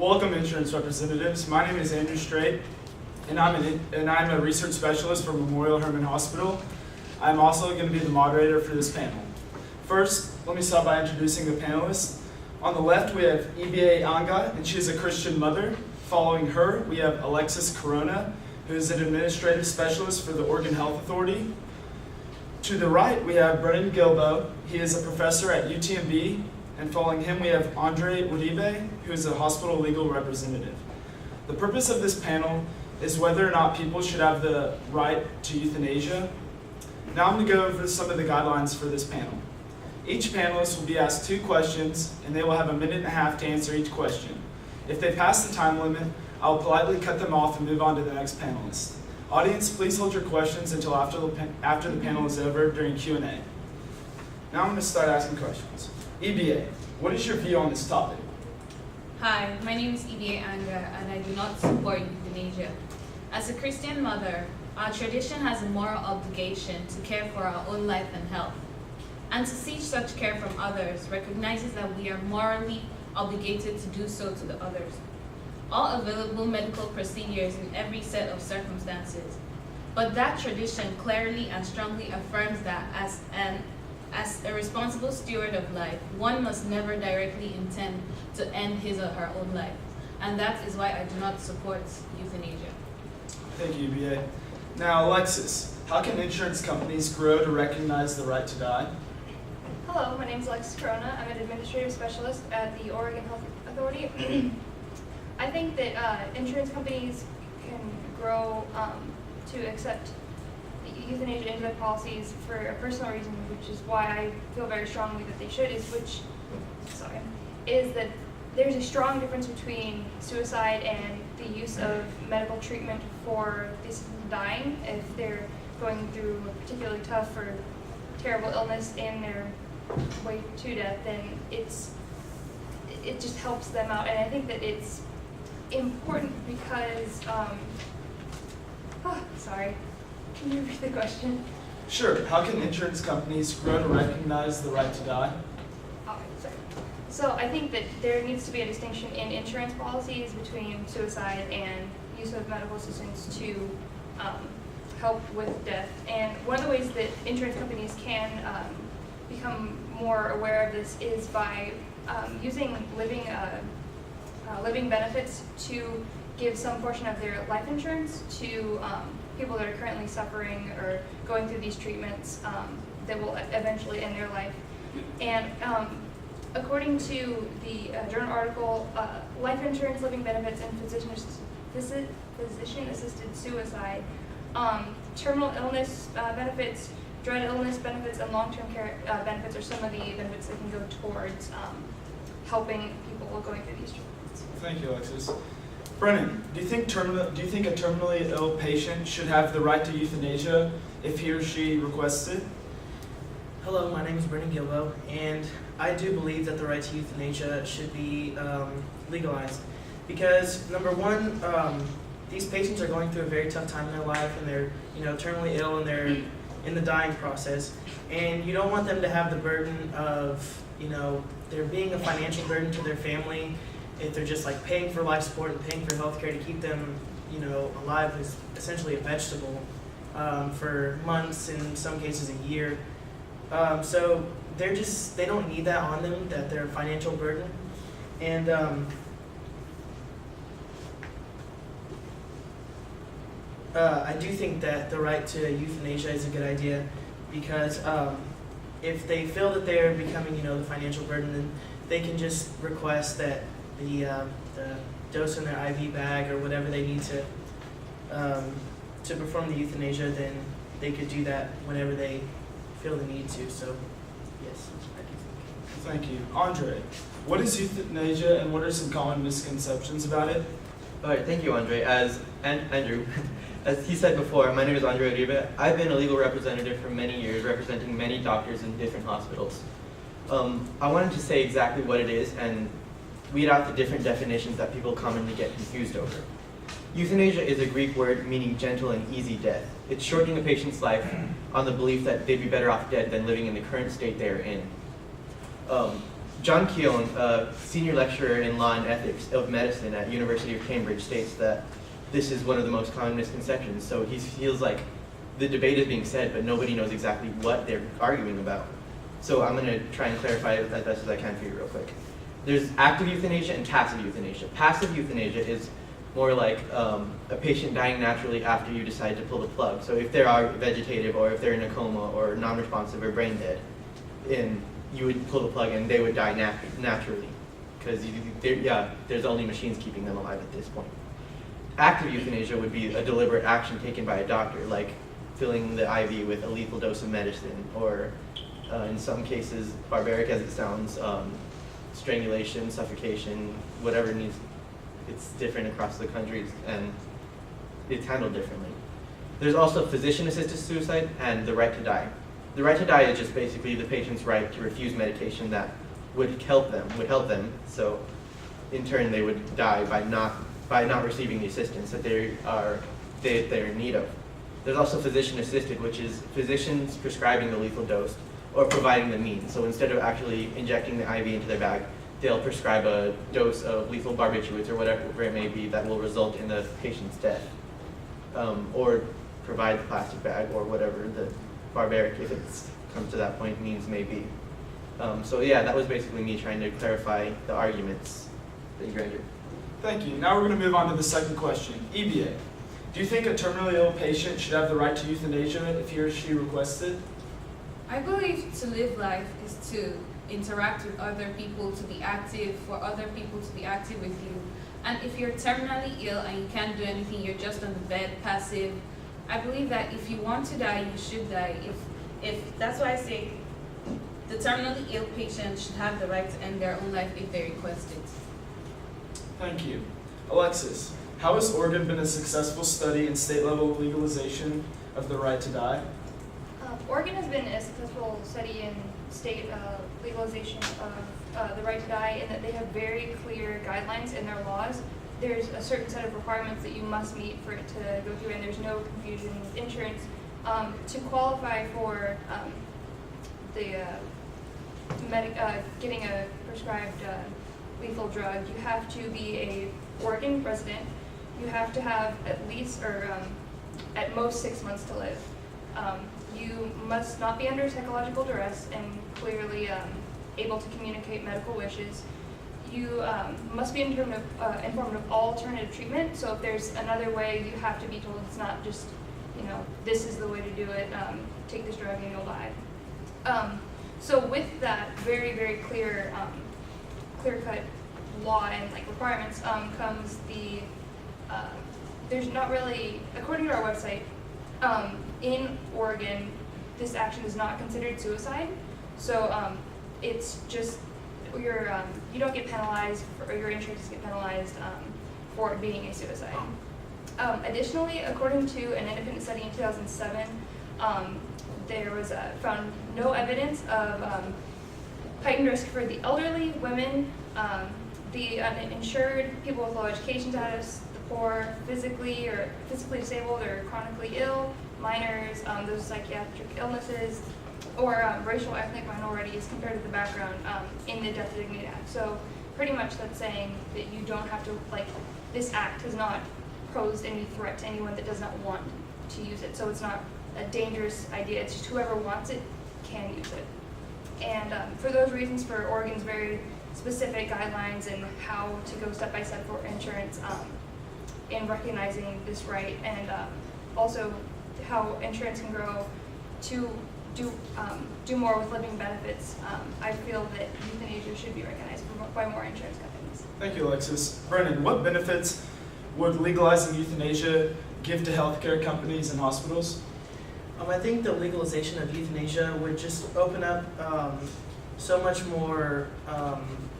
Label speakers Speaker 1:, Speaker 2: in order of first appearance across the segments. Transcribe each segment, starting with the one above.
Speaker 1: Welcome, insurance representatives. My name is Andrew Strait, and I'm a research specialist for Memorial Hermann Hospital. I'm also going to be the moderator for this panel. First, let me start by introducing the panelists. On the left, we have EBA Anga, and she is a Christian mother. Following her, we have Alexis Corona, who is an administrative specialist for the Oregon Health Authority. To the right, we have Brennan Gilbo. He is a professor at UTMB. And following him, we have Andre Uribe, who is a hospital legal representative. The purpose of this panel is whether or not people should have the right to euthanasia. Now I'm going to go over some of the guidelines for this panel. Each panelist will be asked 2 questions, and they will have 1.5 minutes to answer each question. If they pass the time limit, I will politely cut them off and move on to the next panelist. Audience, please hold your questions until after the panel is over during Q&A. Now I'm going to start asking questions. EBA, what is your view on this topic?
Speaker 2: Hi, my name is EBA Anga, and I do not support euthanasia. As a Christian mother, our tradition has a moral obligation to care for our own life and health. And to seek such care from others recognizes that we are morally obligated to do so to the others. All available medical procedures in every set of circumstances. But that tradition clearly and strongly affirms that as a responsible steward of life, one must never directly intend to end his or her own life. And that is why I do not support euthanasia.
Speaker 1: Thank you, EBA. Now, Alexis, how can insurance companies grow to recognize the right to die?
Speaker 3: Hello, my name is Alexis Corona. I'm an administrative specialist at the Oregon Health Authority. I think that insurance companies can grow to accept euthanasia into their policies for a personal reason, which is why I feel very strongly that they should, is that there's a strong difference between suicide and the use of medical treatment for these dying. If they're going through a particularly tough or terrible illness and they're way to death, then it just helps them out. And I think that it's important because, can you repeat the question?
Speaker 1: Sure. How can insurance companies grow to recognize the right to die?
Speaker 3: So I think that there needs to be a distinction in insurance policies between suicide and use of medical assistance to help with death. And one of the ways that insurance companies can become more aware of this is by using living benefits to give some portion of their life insurance to people that are currently suffering or going through these treatments that will eventually end their life. And according to the journal article, life insurance, living benefits, and physician-assisted suicide, terminal illness benefits, dread illness benefits, and long-term care benefits are some of the benefits that can go towards helping people going through these treatments.
Speaker 1: Thank you, Alexis. Brennan, do you think a terminally ill patient should have the right to euthanasia if he or she requests it?
Speaker 4: Hello, my name is Brennan Gilbo, and I do believe that the right to euthanasia should be legalized because, number one, these patients are going through a very tough time in their life, and they're terminally ill, and they're in the dying process, and you don't want them to have the burden of there being a financial burden to their family if they're just like paying for life support and paying for health care to keep them alive as essentially a vegetable for months, in some cases a year. So they don't need that on them, that they're a financial burden. And I do think that the right to euthanasia is a good idea because if they feel that they're becoming the financial burden, then they can just request that the dose in their IV bag or whatever they need to perform the euthanasia, then they could do that whenever they feel the need to. So, yes, I do think.
Speaker 1: Thank you. Andre, what is euthanasia and what are some common misconceptions about it?
Speaker 5: All right, thank you, Andre. Andrew, as he said before, my name is Andre Uribe. I've been a legal representative for many years, representing many doctors in different hospitals. I wanted to say exactly what it is and weed out the different definitions that people commonly get confused over. Euthanasia is a Greek word meaning gentle and easy death. It's shortening a patient's life on the belief that they'd be better off dead than living in the current state they are in. John Keown, a senior lecturer in law and ethics of medicine at University of Cambridge, states that this is one of the most common misconceptions. So he feels like the debate is being said, but nobody knows exactly what they're arguing about. So I'm going to try and clarify it as best as I can for you real quick. There's active euthanasia and passive euthanasia. Passive euthanasia is more like a patient dying naturally after you decide to pull the plug. So if they are vegetative, or if they're in a coma, or non-responsive, or brain dead, and you would pull the plug and they would die naturally, because there's only machines keeping them alive at this point. Active euthanasia would be a deliberate action taken by a doctor, like filling the IV with a lethal dose of medicine, or in some cases, barbaric as it sounds, strangulation, suffocation, whatever needs. It's different across the countries, and it's handled differently. There's also physician-assisted suicide and the right to die. The right to die is just basically the patient's right to refuse medication that would help them. So, in turn, they would die by not receiving the assistance that they're in need of. There's also physician-assisted, which is physicians prescribing the lethal dose or providing the means. So instead of actually injecting the IV into their bag, they'll prescribe a dose of lethal barbiturates or whatever it may be that will result in the patient's death, or provide the plastic bag or whatever the barbaric, if it comes to that point, means may be. So yeah, that was basically me trying to clarify the arguments. Thank you, Andrew.
Speaker 1: Thank you. Now we're going to move on to the second question. EBA, do you think a terminally ill patient should have the right to euthanasia if he or she requests it?
Speaker 2: I believe to live life is to interact with other people, to be active, for other people to be active with you. And if you're terminally ill and you can't do anything, you're just on the bed, passive, I believe that if you want to die, you should die. If that's why I say the terminally ill patient should have the right to end their own life if they request it.
Speaker 1: Thank you. Alexis, how has Oregon been a successful study in state-level legalization of the right to die?
Speaker 3: Oregon has been a successful study in state legalization of the right to die, in that they have very clear guidelines in their laws. There's a certain set of requirements that you must meet for it to go through, and there's no confusion with insurance. To qualify for getting a prescribed lethal drug, you have to be a Oregon resident. You have to have at least, or at most, 6 months to live. You must not be under psychological duress and clearly able to communicate medical wishes. You must be informed of all alternative treatment. So if there's another way, you have to be told. It's not just, this is the way to do it. Take this drug and you'll die. So with that very, very clear-cut law and requirements comes the. There's not really, according to our website, in Oregon, this action is not considered suicide. So it's just you don't get penalized, or your insurance get penalized for it being a suicide. Additionally, according to an independent study in 2007, there was found no evidence of heightened risk for the elderly, women, the uninsured, people with low education status, the poor, physically disabled or chronically ill, minors, those with psychiatric illnesses, or racial ethnic minorities compared to the background in the Death Dignity Act. So pretty much that's saying that you don't have to, this act has not posed any threat to anyone that does not want to use it. So it's not a dangerous idea, it's just whoever wants it can use it. And for those reasons, for Oregon's very specific guidelines and how to go step by step for insurance in recognizing this right, and also how insurance can grow to do more with living benefits, I feel that euthanasia should be recognized by more insurance companies.
Speaker 1: Thank you, Alexis. Brennan, what benefits would legalizing euthanasia give to healthcare companies and hospitals?
Speaker 4: I think the legalization of euthanasia would just open up so much more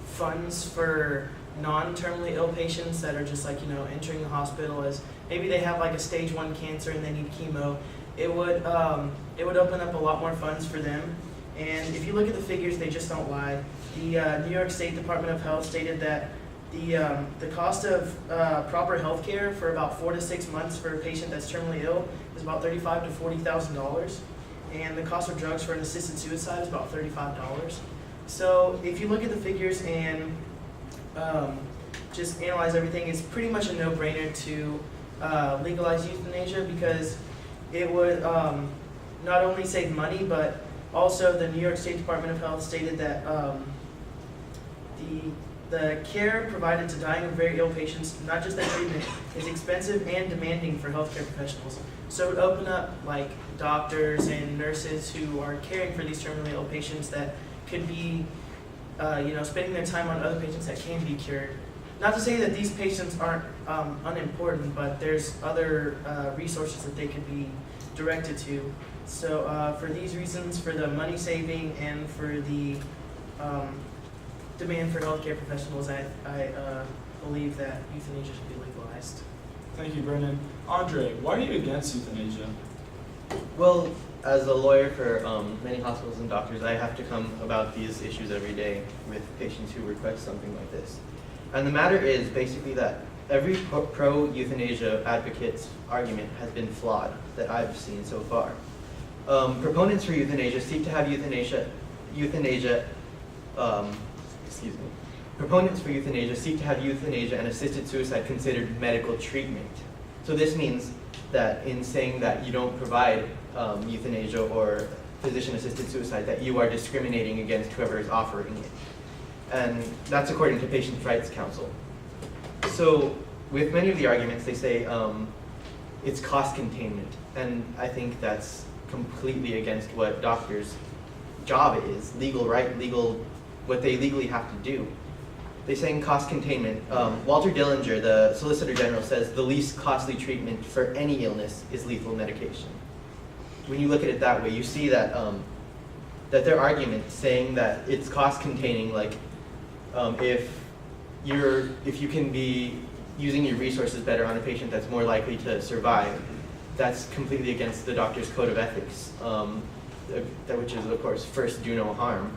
Speaker 4: funds for non-terminally ill patients that are just entering the hospital as maybe they have a stage 1 cancer and they need chemo. It would open up a lot more funds for them. And if you look at the figures, they just don't lie. The New York State Department of Health stated that the cost of proper health care for about 4 to 6 months for a patient that's terminally ill is about $35,000 to $40,000, and the cost of drugs for an assisted suicide is about $35. So if you look at the figures and just analyze everything, it's pretty much a no-brainer to legalize euthanasia because it would not only save money, but also the New York State Department of Health stated that the care provided to dying or very ill patients, not just their treatment, is expensive and demanding for healthcare professionals. So it would open up like doctors and nurses who are caring for these terminally ill patients that could be, spending their time on other patients that can be cured. Not to say that these patients aren't unimportant, but there's other resources that they could be directed to. So for these reasons, for the money saving and for the demand for healthcare professionals, I believe that euthanasia should be legalized.
Speaker 1: Thank you, Brennan. Andre, why are you against euthanasia?
Speaker 5: Well, as a lawyer for many hospitals and doctors, I have to come about these issues every day with patients who request something like this. And the matter is basically that every pro-euthanasia advocate's argument has been flawed that I've seen so far. Proponents for euthanasia seek to have Proponents for euthanasia seek to have euthanasia and assisted suicide considered medical treatment. So this means that in saying that you don't provide euthanasia or physician-assisted suicide, that you are discriminating against whoever is offering it. And that's according to Patients' Rights Council. So with many of the arguments, they say it's cost containment. And I think that's completely against what doctors' job is, what they legally have to do. They're saying cost containment. Walter Dillinger, the Solicitor General, says the least costly treatment for any illness is lethal medication. When you look at it that way, you see that that their argument saying that it's cost containing, like if you can be using your resources better on a patient that's more likely to survive, that's completely against the doctor's code of ethics, which is, of course, first, do no harm.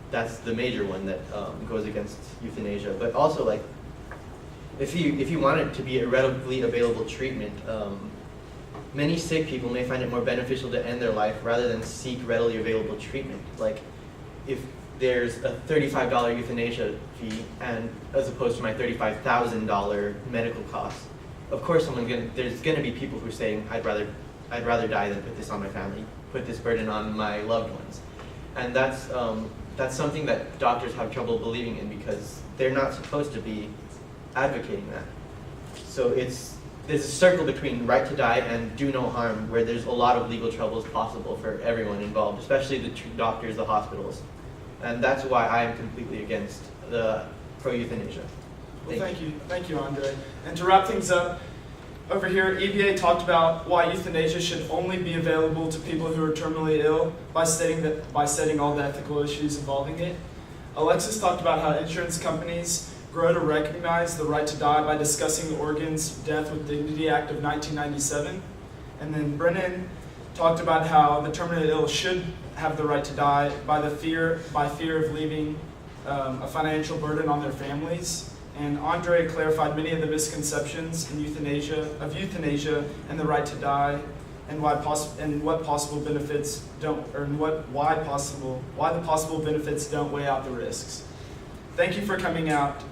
Speaker 5: That's the major one that goes against euthanasia. But also, like, if you want it to be a readily available treatment, many sick people may find it more beneficial to end their life rather than seek readily available treatment. Like, if there's a $35 euthanasia fee, and as opposed to my $35,000 medical costs, of course there's gonna be people who are saying, I'd rather die than put this on my family, put this burden on my loved ones. And that's something that doctors have trouble believing in because they're not supposed to be advocating that. So there's a circle between right to die and do no harm where there's a lot of legal troubles possible for everyone involved, especially the doctors, the hospitals. And that's why I am completely against the pro-euthanasia.
Speaker 1: Well, thank you, Andre. And to wrap things up, over here, EVA talked about why euthanasia should only be available to people who are terminally ill by stating all the ethical issues involving it. Alexis talked about how insurance companies grow to recognize the right to die by discussing the Oregon's Death with Dignity Act of 1997. And then Brennan talked about how the terminally ill should have the right to die by fear of leaving a financial burden on their families. And Andre clarified many of the misconceptions in euthanasia and the right to die, and why the possible benefits don't weigh out the risks. Thank you for coming out.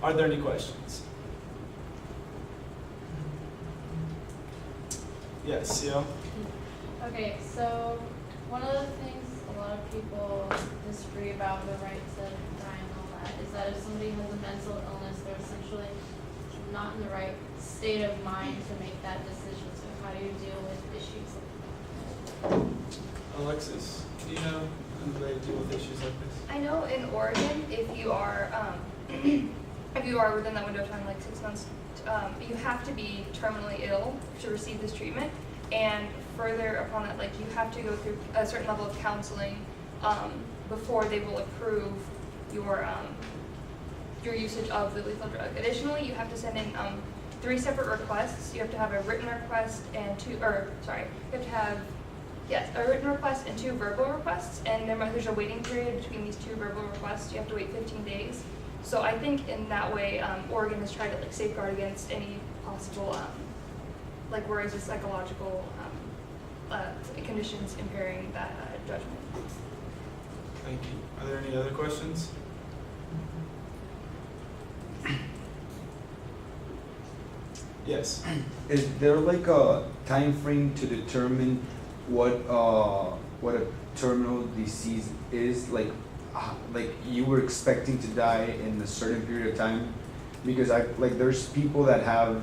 Speaker 1: Are there any questions? Yes, Seal.
Speaker 6: Okay, so one of the things a lot of people disagree about the right to die and all that is that if somebody has a mental illness, they're essentially not in the right state of mind to make that decision. So how do you deal with issues like that?
Speaker 1: Alexis, do you know the way to deal with issues like this?
Speaker 3: I know in Oregon, if you are within that window of time, like 6 months, you have to be terminally ill to receive this treatment. And further upon that, like you have to go through a certain level of counseling before they will approve your usage of the lethal drug. Additionally, you have to send in 3 separate requests. You have to have a written request and a written request and 2 verbal requests. And there's a waiting period between these 2 verbal requests. You have to wait 15 days. So I think in that way, Oregon has tried to like safeguard against any possible worries with psychological conditions impairing that judgment.
Speaker 1: Thank you. Are there any other questions? Yes.
Speaker 7: Is there like a time frame to determine what a terminal disease is? Like you were expecting to die in a certain period of time? Because there's people that have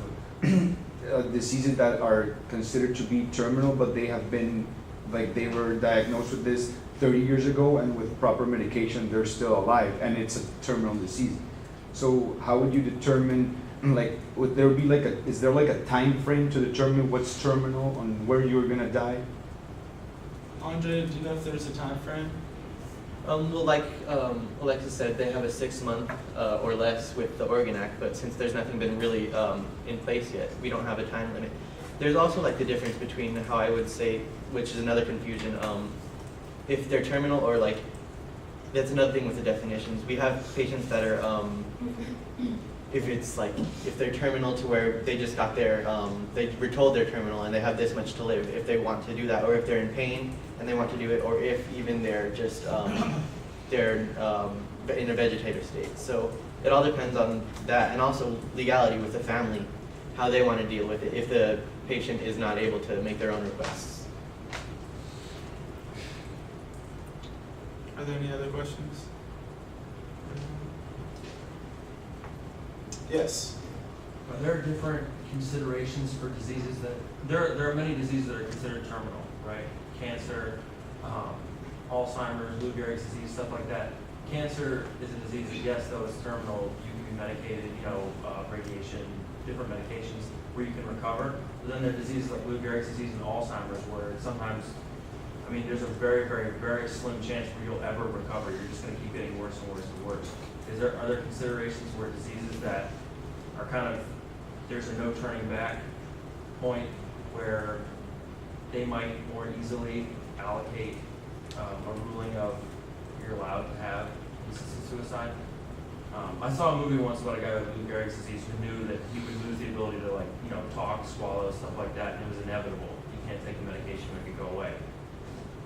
Speaker 7: diseases that are considered to be terminal, but they have been they were diagnosed with this 30 years ago, and with proper medication they're still alive, and it's a terminal disease. So how would you determine? Would there be is there a time frame to determine what's terminal and where you're gonna die?
Speaker 1: Andre, do you know if there's a time frame?
Speaker 5: Well, like Alexis said, they have a 6-month or less with the Organ Act, but since there's nothing been really in place yet, we don't have a time limit. There's also the difference between how I would say, which is another confusion, if they're terminal or that's another thing with the definitions. We have patients that are, if they're terminal to where they just got their, they were told they're terminal and they have this much to live, if they want to do that, or if they're in pain and they want to do it, or if even they're just, they're in a vegetative state. So it all depends on that, and also legality with the family, how they want to deal with it if the patient is not able to make their own requests.
Speaker 1: Are there any other questions? Yes.
Speaker 8: Are there different considerations for diseases that, there are many diseases that are considered terminal, right? Cancer, Alzheimer's, Lou Gehrig's disease, stuff like that. Cancer is a disease that, yes, though it's terminal, you can be medicated, radiation, different medications where you can recover. But then there are diseases like Lou Gehrig's disease and Alzheimer's where sometimes, there's a very, very, very slim chance where you'll ever recover. You're just going to keep getting worse and worse and worse. Are there considerations where diseases that are there's a no turning back point where they might more easily allocate a ruling of you're allowed to have assisted suicide? I saw a movie once about a guy with Lou Gehrig's disease who knew that he would lose the ability to talk, swallow, stuff like that, and it was inevitable. You can't take a medication or it could go away.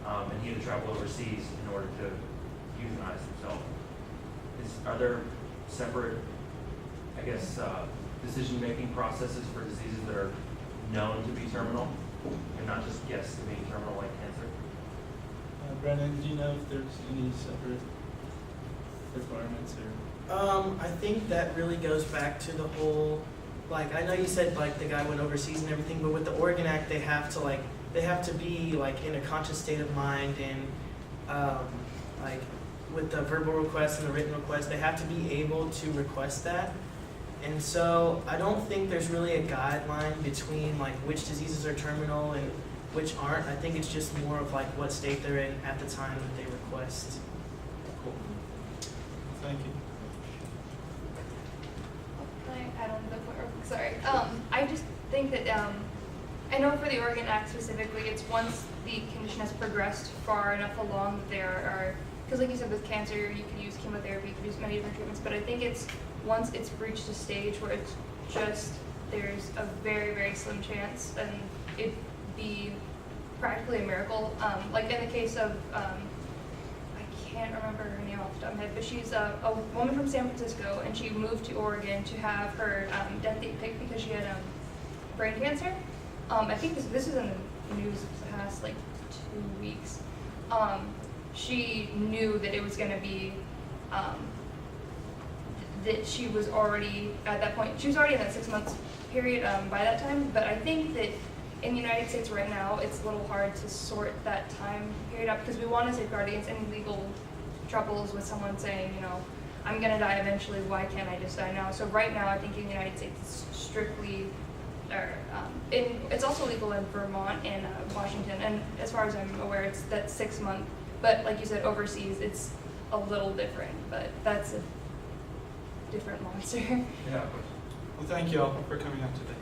Speaker 8: And he had to travel overseas in order to euthanize himself. Are there separate, decision-making processes for diseases that are known to be terminal, and not just guessed to be terminal like cancer?
Speaker 1: Brennan, do you know if there's any separate requirements or?
Speaker 4: I think that really goes back to the whole, I know you said the guy went overseas and everything, but with the Organ Act, they have to be in a conscious state of mind, and with the verbal request and the written request, they have to be able to request that. And so I don't think there's really a guideline between which diseases are terminal and which aren't. I think it's just more of what state they're in at the time that they request.
Speaker 1: Cool. Thank you.
Speaker 3: Can I add on to the point real quick? Sorry. I just think that I know for the Organ Act specifically, it's once the condition has progressed far enough along that there are, because like you said with cancer, you can use chemotherapy, you can use many different treatments, but I think it's once it's reached a stage where it's just, there's a very, very slim chance, and it'd be practically a miracle. Like in the case of, I can't remember her name off the top of my head, but she's a woman from San Francisco, and she moved to Oregon to have her death date picked because she had brain cancer. I think this is in the news the past 2 weeks. She knew that it was going to be, that she was already at that point, she was already in that 6 months period by that time, but I think that in the United States right now, it's a little hard to sort that time period up because we want to safeguard against any legal troubles with someone saying, I'm going to die eventually, why can't I just die now? So right now, I think in the United States, it's strictly, it's also legal in Vermont and Washington, and as far as I'm aware, it's that 6 month, but like you said, overseas, it's a little different, but that's a different monster.
Speaker 8: Yeah, of course.
Speaker 1: Well, thank you all for coming out today.